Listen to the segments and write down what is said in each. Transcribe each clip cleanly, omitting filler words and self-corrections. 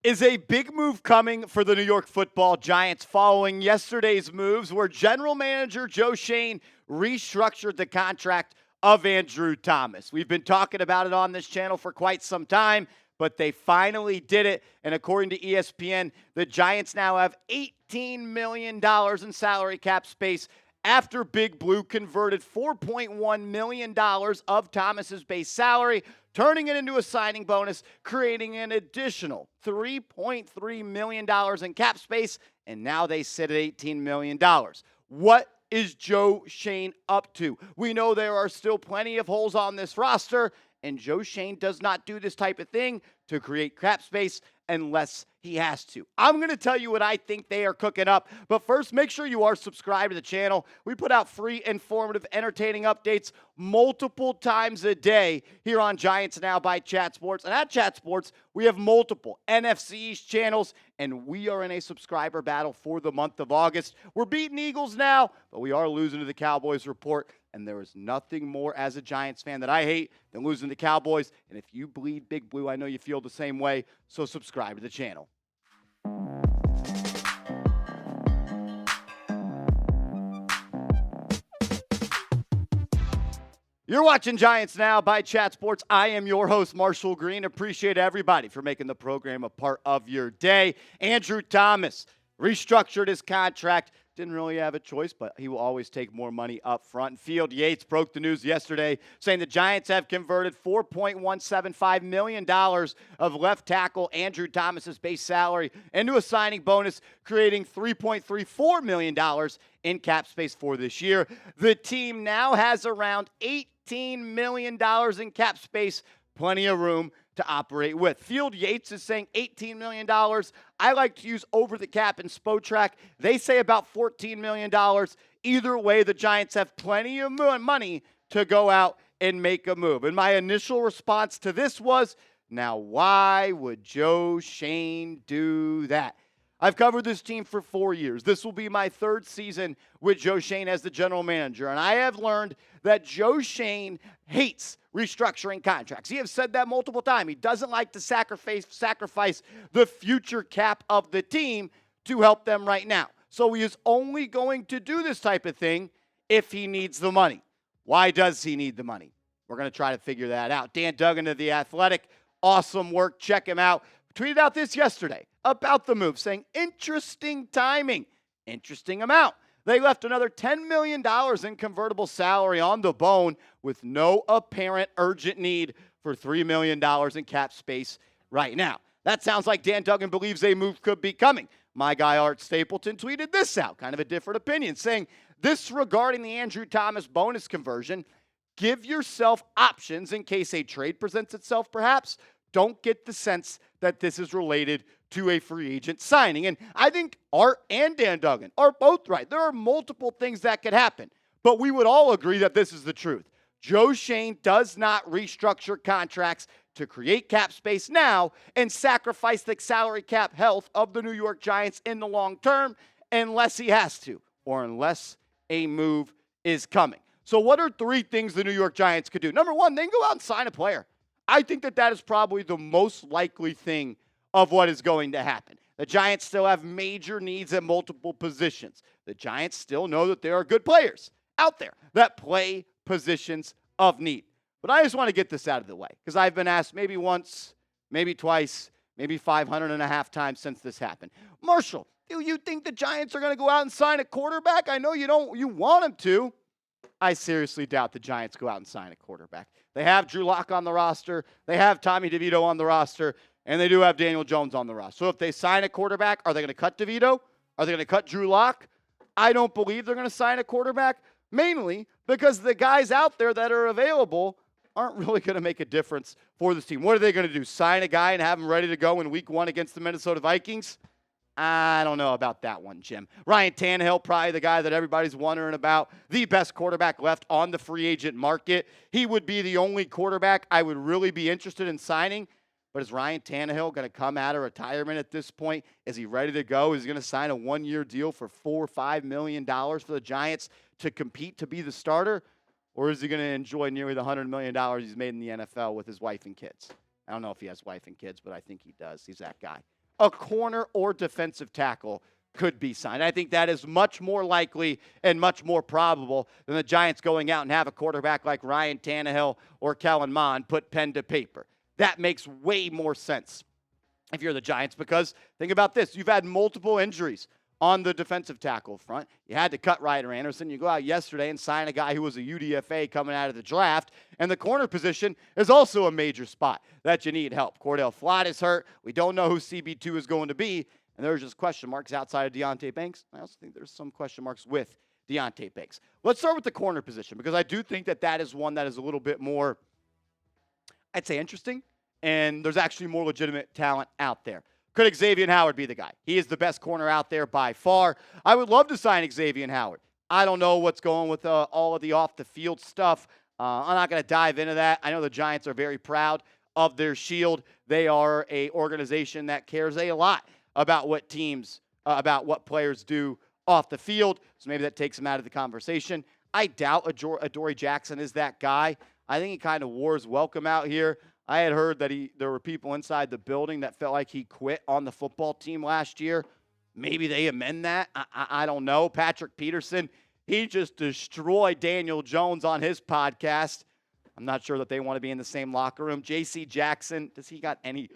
Is a big move coming for the New York Football Giants following yesterday's moves where general manager Joe Schoen restructured the contract of Andrew Thomas? We've been talking about it on this channel for quite some time, but they finally did it. And according to ESPN, the Giants now have $18 million in salary cap space after Big Blue converted $4.1 million of Thomas's base salary, turning it into a signing bonus, creating an additional $3.3 million in cap space, and now they sit at $18 million. What is Joe Schoen up to? We know there are still plenty of holes on this roster, and Joe Schoen does not do this type of thing to create cap space unless he has to. I'm going to tell you what I think they are cooking up, but first, make sure you are subscribed to the channel. We put out free, informative, entertaining updates multiple times a day here on Giants Now by Chat Sports. And at Chat Sports, we have multiple NFC East channels, and we are in a subscriber battle for the month of August. We're beating Eagles now, but we are losing to the Cowboys report. And there is nothing more as a Giants fan that I hate than losing to Cowboys. And if you bleed Big Blue, I know you feel the same way. So subscribe to the channel. You're watching Giants Now by Chat Sports. I am your host, Marshall Green. Appreciate everybody for making the program a part of your day. Andrew Thomas restructured his contract. Didn't really have a choice, but he will always take more money up front. Field Yates broke the news yesterday saying the Giants have converted $4.175 million of left tackle Andrew Thomas's base salary into a signing bonus, creating $3.34 million in cap space for this year. The team now has around $18 million in cap space, plenty of room to operate with. Field Yates is saying $18 million. I like to use over the cap and Spotrac. They say about $14 million. Either way, the Giants have plenty of money to go out and make a move. And my initial response to this was, now why would Joe Schoen do that? I've covered this team for 4 years. This will be my third season with Joe Schoen as the general manager. And I have learned that Joe Schoen hates restructuring contracts. He has said that multiple times. He doesn't like to sacrifice the future cap of the team to help them right now. So he is only going to do this type of thing if he needs the money. Why does he need the money? We're going to try to figure that out. Dan Duggan of The Athletic, awesome work. Check him out. Tweeted out this yesterday about the move, saying, interesting timing, interesting amount. They left another $10 million in convertible salary on the bone with no apparent urgent need for $3 million in cap space right now. That sounds like Dan Duggan believes a move could be coming. My guy Art Stapleton tweeted this out, kind of a different opinion, saying, this regarding the Andrew Thomas bonus conversion, give yourself options in case a trade presents itself perhaps. Don't get the sense that this is related to a free agent signing. And I think Art and Dan Duggan are both right. There are multiple things that could happen, but we would all agree that this is the truth. Joe Schoen does not restructure contracts to create cap space now and sacrifice the salary cap health of the New York Giants in the long term unless he has to or unless a move is coming. So what are three things the New York Giants could do? Number one, they can go out and sign a player. I think that is probably the most likely thing of what is going to happen. The Giants still have major needs at multiple positions. The Giants still know that there are good players out there that play positions of need. But I just want to get this out of the way because I've been asked maybe once, maybe twice, maybe 500.5 times since this happened. Marshall, do you think the Giants are going to go out and sign a quarterback? I know you want them to. I seriously doubt the Giants go out and sign a quarterback. They have Drew Lock on the roster. They have Tommy DeVito on the roster. And they do have Daniel Jones on the roster. So if they sign a quarterback, are they going to cut DeVito? Are they going to cut Drew Lock? I don't believe they're going to sign a quarterback, mainly because the guys out there that are available aren't really going to make a difference for this team. What are they going to do? Sign a guy and have him ready to go in week 1 against the Minnesota Vikings? I don't know about that one, Jim. Ryan Tannehill, probably the guy that everybody's wondering about, the best quarterback left on the free agent market. He would be the only quarterback I would really be interested in signing. But is Ryan Tannehill going to come out of retirement at this point? Is he ready to go? Is he going to sign a 1-year deal for $4 or $5 million for the Giants to compete to be the starter? Or is he going to enjoy nearly the $100 million he's made in the NFL with his wife and kids? I don't know if he has wife and kids, but I think he does. He's that guy. a corner or defensive tackle could be signed. I think that is much more likely and much more probable than the Giants going out and have a quarterback like Ryan Tannehill or Kellen Mond put pen to paper. That makes way more sense if you're the Giants, because think about this. You've had multiple injuries on the defensive tackle front. You had to cut Ryder Anderson. You go out yesterday and sign a guy who was a UDFA coming out of the draft. And the corner position is also a major spot that you need help. Cordell Flott is hurt. We don't know who CB2 is going to be. And there's just question marks outside of Deonte Banks. I also think there's some question marks with Deonte Banks. Let's start with the corner position, because I do think that that is one that is a little bit more, I'd say, interesting. And there's actually more legitimate talent out there. Could Xavier Howard be the guy? He is the best corner out there by far. I would love to sign Xavier Howard. I don't know what's going with all of the off-the-field stuff. I'm not going to dive into that. I know the Giants are very proud of their shield. They are an organization that cares a lot about what teams, about what players do off the field. So maybe that takes him out of the conversation. I doubt Adoree Jackson is that guy. I think he kind of wore his welcome out here. I had heard that there were people inside the building that felt like he quit on the football team last year. Maybe they amend that. I don't know. Patrick Peterson, he just destroyed Daniel Jones on his podcast. I'm not sure that they want to be in the same locker room. J.C. Jackson, does he got anything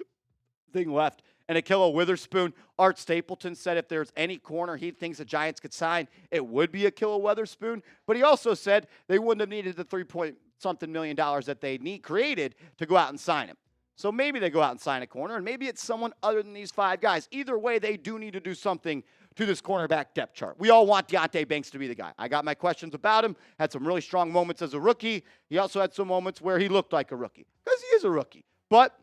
left? And Ahkello Witherspoon, Art Stapleton said if there's any corner he thinks the Giants could sign, it would be Ahkello Witherspoon. But he also said they wouldn't have needed the $3-point-something million that they created to go out and sign him. So maybe they go out and sign a corner, and maybe it's someone other than these five guys. Either way, they do need to do something to this cornerback depth chart. We all want Deonte Banks to be the guy. I got my questions about him. Had some really strong moments as a rookie. He also had some moments where he looked like a rookie, because he is a rookie. But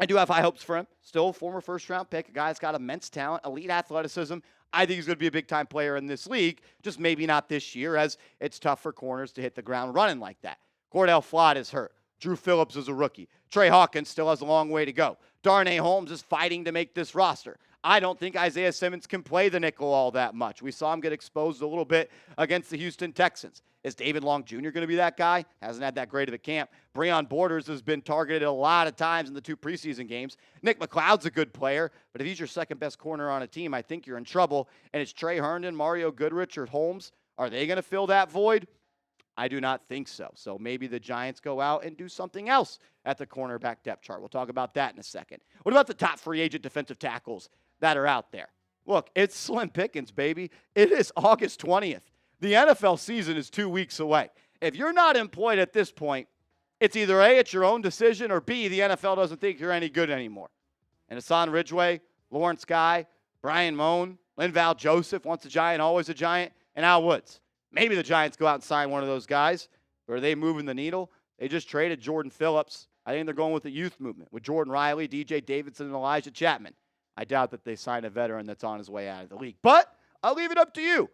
I do have high hopes for him. Still a former first-round pick, a guy that's got immense talent, elite athleticism. I think he's going to be a big-time player in this league, just maybe not this year, as it's tough for corners to hit the ground running like that. Cordell Flott is hurt. Drew Phillips is a rookie. Trey Hawkins still has a long way to go. Darnay Holmes is fighting to make this roster. I don't think Isaiah Simmons can play the nickel all that much. We saw him get exposed a little bit against the Houston Texans. Is David Long Jr. going to be that guy? Hasn't had that great of a camp. Breon Borders has been targeted a lot of times in the 2 preseason games. Nick McLeod's a good player, but if he's your second-best corner on a team, I think you're in trouble. And it's Trey Herndon, Mario Goodrich, or Holmes. Are they going to fill that void? I do not think so. So maybe the Giants go out and do something else at the cornerback depth chart. We'll talk about that in a second. What about the top free agent defensive tackles that are out there? Look, it's slim pickings, baby. It is August 20th. The NFL season is 2 weeks away. If you're not employed at this point, it's either A, it's your own decision, or B, the NFL doesn't think you're any good anymore. And Hassan Ridgeway, Lawrence Guy, Brian Moan, Linval Joseph, once a Giant, always a Giant, and Al Woods. Maybe the Giants go out and sign one of those guys. Or are they moving the needle? They just traded Jordan Phillips. I think they're going with the youth movement with Jordan Riley, DJ Davidson, and Elijah Chapman. I doubt that they sign a veteran that's on his way out of the league. But I'll leave it up to you.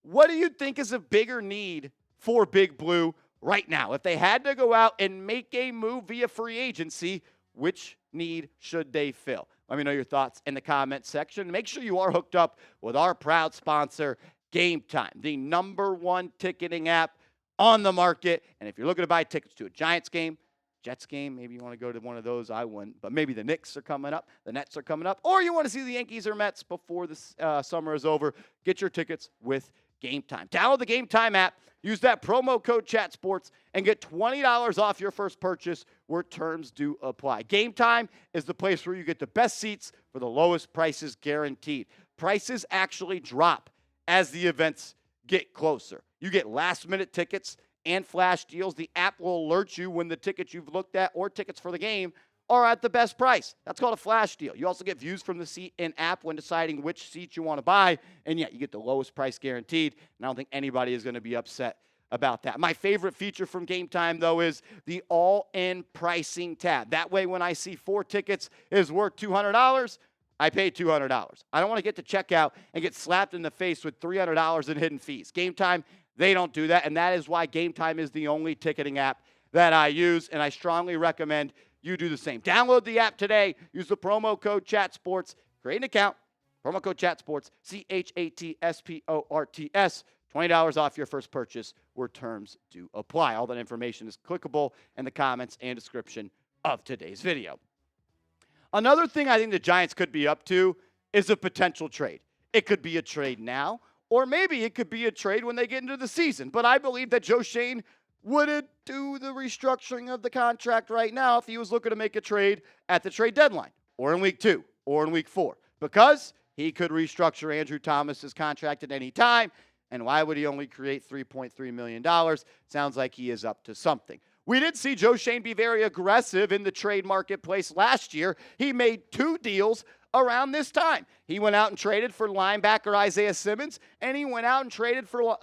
What do you think is a bigger need for Big Blue right now? If they had to go out and make a move via free agency, which need should they fill? Let me know your thoughts in the comment section. Make sure you are hooked up with our proud sponsor, Game Time, the #1 ticketing app on the market. And if you're looking to buy tickets to a Giants game, Jets game, maybe you want to go to one of those, I wouldn't. But maybe the Knicks are coming up, the Nets are coming up, or you want to see the Yankees or Mets before the summer is over, get your tickets with Game Time. Download the Game Time app, use that promo code ChatSports, and get $20 off your first purchase where terms do apply. Game Time is the place where you get the best seats for the lowest prices guaranteed. Prices actually drop as the events get closer. You get last-minute tickets and flash deals. The app will alert you when the tickets you've looked at or tickets for the game are at the best price. That's called a flash deal. You also get views from the seat in app when deciding which seat you want to buy, and yet you get the lowest price guaranteed, and I don't think anybody is going to be upset about that. My favorite feature from Game Time, though, is the all-in pricing tab. That way, when I see 4 tickets is worth $200, I pay $200. I don't want to get to checkout and get slapped in the face with $300 in hidden fees. Game Time, they don't do that, and that is why Game Time is the only ticketing app that I use, and I strongly recommend you do the same. Download the app today. Use the promo code ChatSports. Create an account. Promo code ChatSports, CHATSPORTS. $20 off your first purchase where terms do apply. All that information is clickable in the comments and description of today's video. Another thing I think the Giants could be up to is a potential trade. It could be a trade now, or maybe it could be a trade when they get into the season. But I believe that Joe Schoen wouldn't do the restructuring of the contract right now if he was looking to make a trade at the trade deadline, or in week 2, or in week 4, because he could restructure Andrew Thomas's contract at any time. And why would he only create $3.3 million? Sounds like he is up to something. We did see Joe Schoen be very aggressive in the trade marketplace last year. He made 2 deals around this time. He went out and traded for linebacker Isaiah Simmons, and he went out and traded for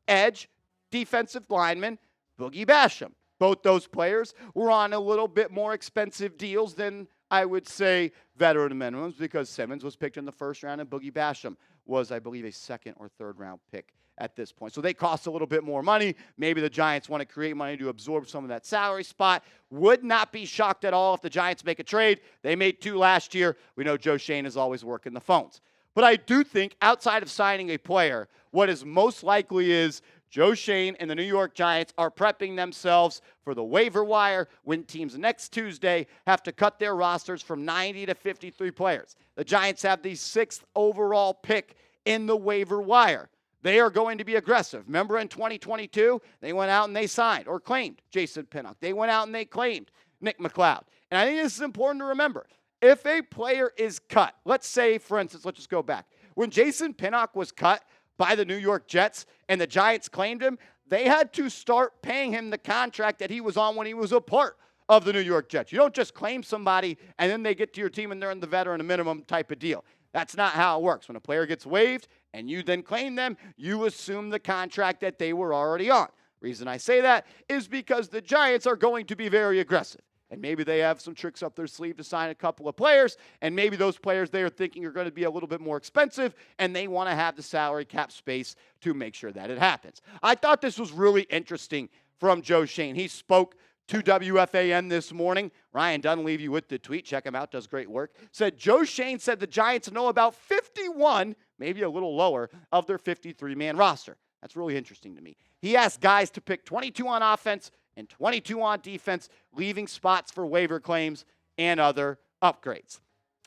edge defensive lineman Boogie Basham. Both those players were on a little bit more expensive deals than, I would say, veteran minimums, because Simmons was picked in the first round and Boogie Basham was, I believe, a second or third round pick at this point. So they cost a little bit more money. Maybe the Giants want to create money to absorb some of that salary spot. Would not be shocked at all if the Giants make a trade. They made 2 last year. We know Joe Schoen is always working the phones. But I do think outside of signing a player, what is most likely is Joe Schoen and the New York Giants are prepping themselves for the waiver wire when teams next Tuesday have to cut their rosters from 90 to 53 players. The Giants have the 6th overall pick in the waiver wire. They are going to be aggressive. Remember in 2022, they went out and they signed or claimed Jason Pinnock. They went out and they claimed Nick McLeod. And I think this is important to remember. If a player is cut, let's say, for instance, let's just go back. When Jason Pinnock was cut by the New York Jets and the Giants claimed him, they had to start paying him the contract that he was on when he was a part of the New York Jets. You don't just claim somebody and then they get to your team and they're in the veteran minimum type of deal. That's not how it works. When a player gets waived and you then claim them, you assume the contract that they were already on. Reason I say that is because the Giants are going to be very aggressive. And maybe they have some tricks up their sleeve to sign a couple of players, and maybe those players they are thinking are going to be a little bit more expensive, and they want to have the salary cap space to make sure that it happens. I thought this was really interesting from Joe Schoen. He spoke to WFAN this morning. Ryan Dunn, leave you with the tweet. Check him out. Does great work. Said Joe Schoen said the Giants know about 51, maybe a little lower, of their 53-man roster. That's really interesting to me. He asked guys to pick 22 on offense and 22 on defense, leaving spots for waiver claims and other upgrades.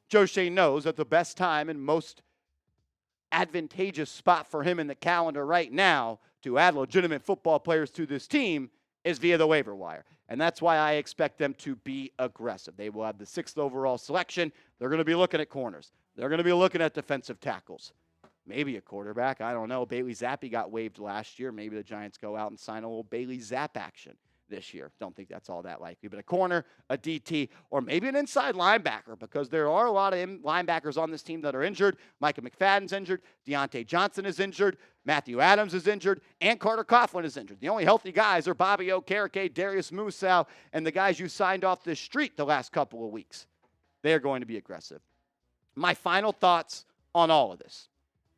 Joe Schoen knows that the best time and most advantageous spot for him in the calendar right now to add legitimate football players to this team is via the waiver wire. And that's why I expect them to be aggressive. They will have the 6th overall selection. They're going to be looking at corners. They're going to be looking at defensive tackles. Maybe a quarterback. I don't know. Bailey Zappi got waived last year. Maybe the Giants go out and sign a little Bailey Zapp action this year. Don't think that's all that likely. But a corner, a DT, or maybe an inside linebacker, because there are a lot of linebackers on this team that are injured. Micah McFadden's injured. Deontay Johnson is injured. Matthew Adams is injured. And Carter Coughlin is injured. The only healthy guys are Bobby Okereke, Darius Musow, and the guys you signed off the street the last couple of weeks. They are going to be aggressive. My final thoughts on all of this.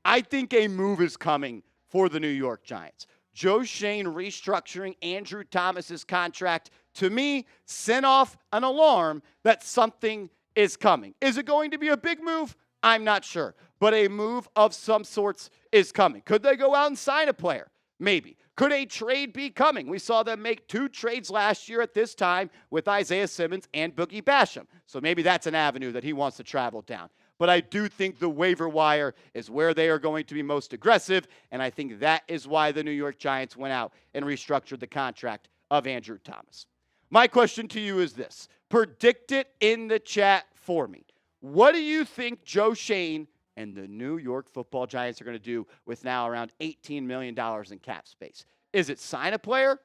I think a move is coming for the New York Giants. Joe Schoen restructuring Andrew Thomas's contract, to me, sent off an alarm that something is coming. Is it going to be a big move? I'm not sure. But a move of some sorts is coming. Could they go out and sign a player? Maybe. Could a trade be coming? We saw them make 2 trades last year at this time with Isaiah Simmons and Boogie Basham. So maybe that's an avenue that he wants to travel down. But I do think the waiver wire is where they are going to be most aggressive, and I think that is why the New York Giants went out and restructured the contract of Andrew Thomas. My question to you is this. Predict it in the chat for me. What do you think Joe Schoen and the New York Football Giants are going to do with now around $18 million in cap space? Is it sign a player?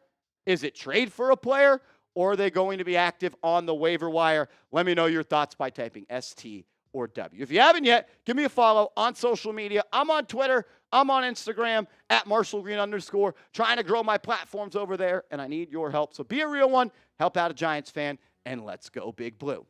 Is it trade for a player? Or are they going to be active on the waiver wire? Let me know your thoughts by typing ST or W. If you haven't yet, give me a follow on social media. I'm on Twitter. I'm on Instagram at @MarshallGreen_, trying to grow my platforms over there, and I need your help. So be a real one, help out a Giants fan, and let's go Big Blue.